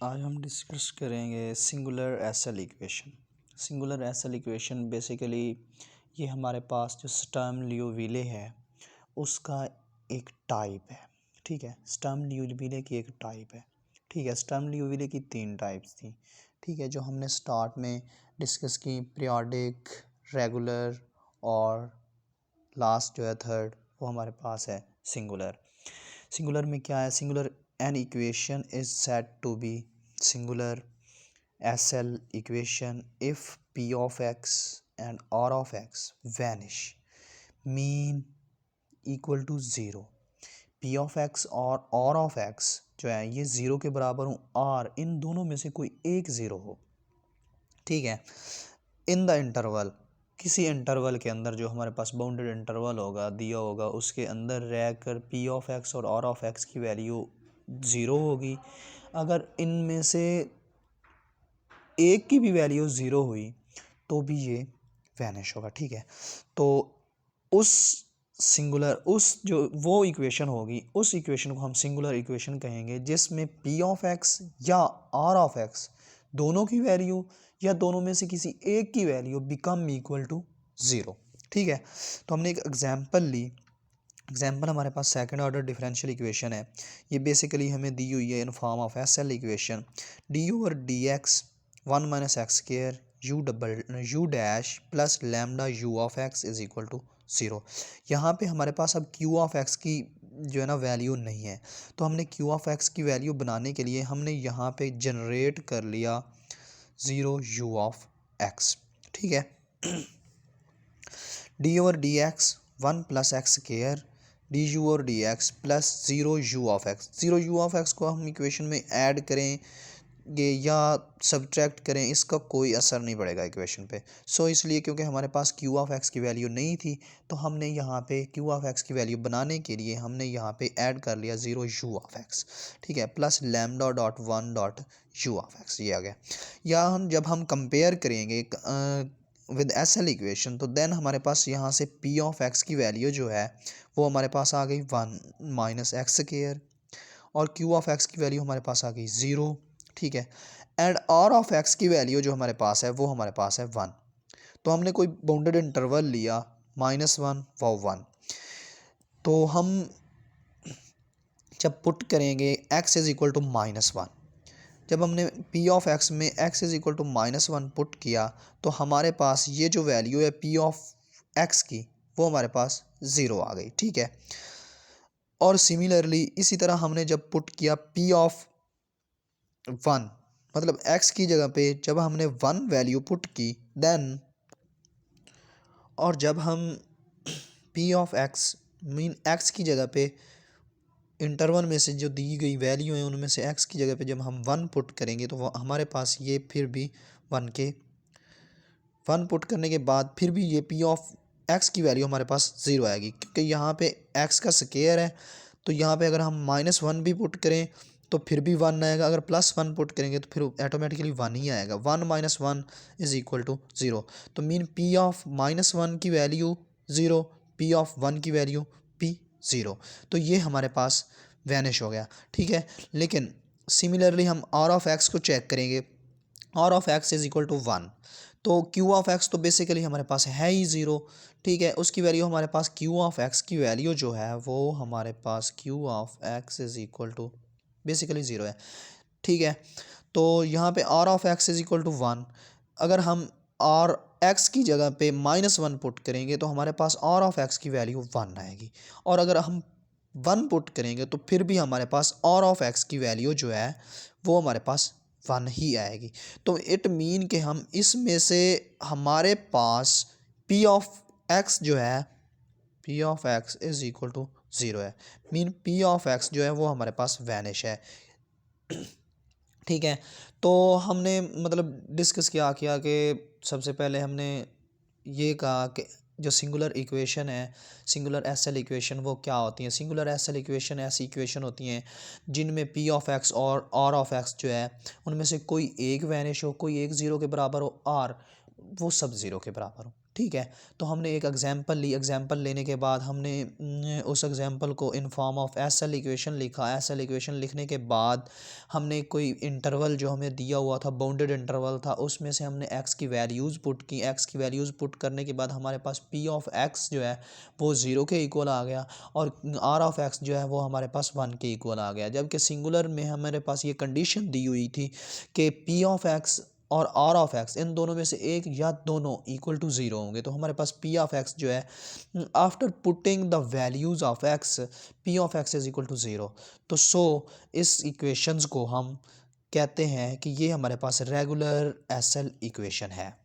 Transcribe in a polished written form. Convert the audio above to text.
आज हम डिस्कस करेंगे singular SL equation. Singular SL equation basically ये हमारे पास जो स्टर्म लियोविले है उसका एक टाइप है। ठीक है, स्टर्म लियोविले की एक टाइप है। ठीक है, स्टर्म लियोविले की 3 टाइप्स थी। ठीक है, जो हमने स्टार्ट में डिस्कस की, पीरियोडिक, रेगुलर और लास्ट जो है थर्ड वो हमारे पास है सिंगुलर। सिंगुलर में क्या है? Singular n equation is said to be singular SL equation if P of x and R of x vanish mean equal to 0। P of x और R of x जो है ये 0 के बराबर हो, R इन दोनों में से कोई एक 0 हो। ठीक है, इन द इंटरवल, किसी इंटरवल के अंदर जो हमारे पास बाउंडेड इंटरवल होगा दिया होगा उसके अंदर रहकर P of x और R of x की वैल्यू 0 होगी। अगर इनमें से एक की भी वैल्यू 0 हुई तो भी ये वैनिश होगा। ठीक है, तो उस सिंगुलर उस जो वो इक्वेशन होगी उस इक्वेशन को हम सिंगुलर इक्वेशन कहेंगे जिसमें P ऑफ x या R ऑफ x दोनों की वैल्यू या दोनों में से किसी एक की वैल्यू बिकम इक्वल टू 0। ठीक है, तो हमने एक एग्जांपल ली। एग्जाम्पल हमारे पास सेकंड ऑर्डर डिफरेंशियल इक्वेशन है। ये बेसिकली हमें दी हुई है in form of SL equation. D over d x 1 minus x square u dash plus lambda u of x is equal to 0। यहाँ पे हमारे पास अब क्यू ऑफ एक्स की जो है ना वैल्यू नहीं है, तो हमने क्यू ऑफ एक्स की वैल्यू बनाने के लिए हमने यहाँ पे जनरेट कर लिया 0 यू ऑफ एक्स। ठीक है, d over d x 1 plus x square d u और d x plus 0 u of x. 0 u of x को हम इक्वेशन में ऐड करेंगे या सब्ट्रैक्ट करें इसका कोई असर नहीं पड़ेगा इक्वेशन पे। सो इसलिए क्योंकि हमारे पास क्यू ऑफ एक्स की वैल्यू नहीं थी तो हमने यहाँ पे क्यू ऑफ एक्स की वैल्यू बनाने के लिए हमने यहाँ पे ऐड कर लिया 0 यू ऑफ एक्स। ठीक है, plus lambda dot 1 dot U of x ये आ गया। या हम जब हम कंपेयर करेंगे विद एसएल इक्वेशन तो देन हमारे पास यहाँ से P ऑफ एक्स की वैल्यू जो है वो हमारे पास आ गई 1 माइनस एक्स स्क्वायर और Q ऑफ एक्स की वैल्यू हमारे पास आ गई 0। ठीक है, एंड R ऑफ एक्स की वैल्यू जो हमारे पास है वो हमारे पास है 1। तो हमने कोई बाउंडेड इंटरवल लिया -1 व 1, तो हम जब पुट करेंगे x इज इक्वल टू -1, जब हमने P ऑफ x में x is equal to -1 put किया तो हमारे पास ये जो वैल्यू है P ऑफ x की वो हमारे पास 0 आ गई। ठीक है, और सिमिलरली इसी तरह हमने जब पुट किया P ऑफ 1 मतलब x की जगह पे जब हमने 1 वैल्यू पुट की देन, और जब हम P of x mean x की जगह पे इंटरवल में से जो दी गई वैल्यू है उनमें से x की जगह पे जब हम 1 पुट करेंगे तो हमारे पास ये फिर भी 1 पुट करने के बाद फिर भी ये P ऑफ x की वैल्यू हमारे पास 0 आएगी क्योंकि यहाँ पे x का स्क्वायर है। तो यहाँ पे अगर हम -1 भी पुट करें तो फिर भी 1 आएगा, अगर +1 पुट करेंगे तो फिर ऑटोमेटिकली 1 ही आएगा। 1 - 1 इज इक्वल टू 0। तो मीन P ऑफ -1 की वैल्यू 0, P ऑफ 1 की वैल्यू P 0। तो ये हमारे पास वैनिश हो गया। ठीक है, लेकिन सिमिलरली हम R ऑफ एक्स को चेक करेंगे। R of x is equal to 1, तो Q ऑफ एक्स तो बेसिकली हमारे पास है ही 0। ठीक है, उसकी वैल्यू हमारे पास Q ऑफ एक्स की वैल्यू जो है वो हमारे पास Q of x is equal to basically 0 है। ठीक है, तो यहाँ पे R of x is equal to 1, अगर हम R एक्स की जगह पे -1 पुट करेंगे तो हमारे पास R ऑफ एक्स की वैल्यू 1 आएगी, और अगर हम 1 पुट करेंगे तो फिर भी हमारे पास R ऑफ एक्स की वैल्यू जो है वो हमारे पास 1 ही आएगी। तो इट मीन कि हम इसमें से हमारे पास P ऑफ एक्स जो है P of x is equal to 0 है। मीन P ऑफ एक्स जो है वो हमारे पास वैनिश है। ठीक है, तो हमने मतलब डिस्कस किया कि सबसे पहले हमने ये कहा कि जो सिंगुलर इक्वेशन है, सिंगुलर एसएल इक्वेशन वो क्या होती हैं। सिंगुलर एसएल इक्वेशन ऐसी इक्वेशन होती हैं जिनमें P ऑफ एक्स और R ऑफ एक्स जो है उनमें से कोई एक वैनिश हो, कोई एक 0 के बराबर हो, R वो सब 0 के बराबर हो। ठीक है। तो हमने एक एग्जांपल ली, एग्जांपल लेने के बाद हमने उस एग्जांपल को in form of SL equation लिखा। एसएल इक्वेशन लिखने के बाद हमने कोई इंटरवल जो हमें दिया हुआ था, बाउंडेड इंटरवल था, उसमें से हमने एक्स की वैल्यूज़ पुट की। एक्स की वैल्यूज़ पुट करने के बाद हमारे पास पी ऑफ एक्स जो है वो 0 के इक्वल आ गया और आर ऑफ एक्स जो है वो हमारे पास 1 के इक्वल आ गया। जबकि सिंगुलर में हमारे पास ये कंडीशन दी हुई थी कि पी ऑफ एक्स और आर ऑफ एक्स इन दोनों में से एक या दोनों इक्वल टू ज़ीरो होंगे। तो हमारे पास पी ऑफ एक्स जो है after putting the values of x, P of x is equal to zero. तो इस इक्वेशंस को हम कहते हैं कि ये हमारे पास रेगुलर एसएल इक्वेशन है।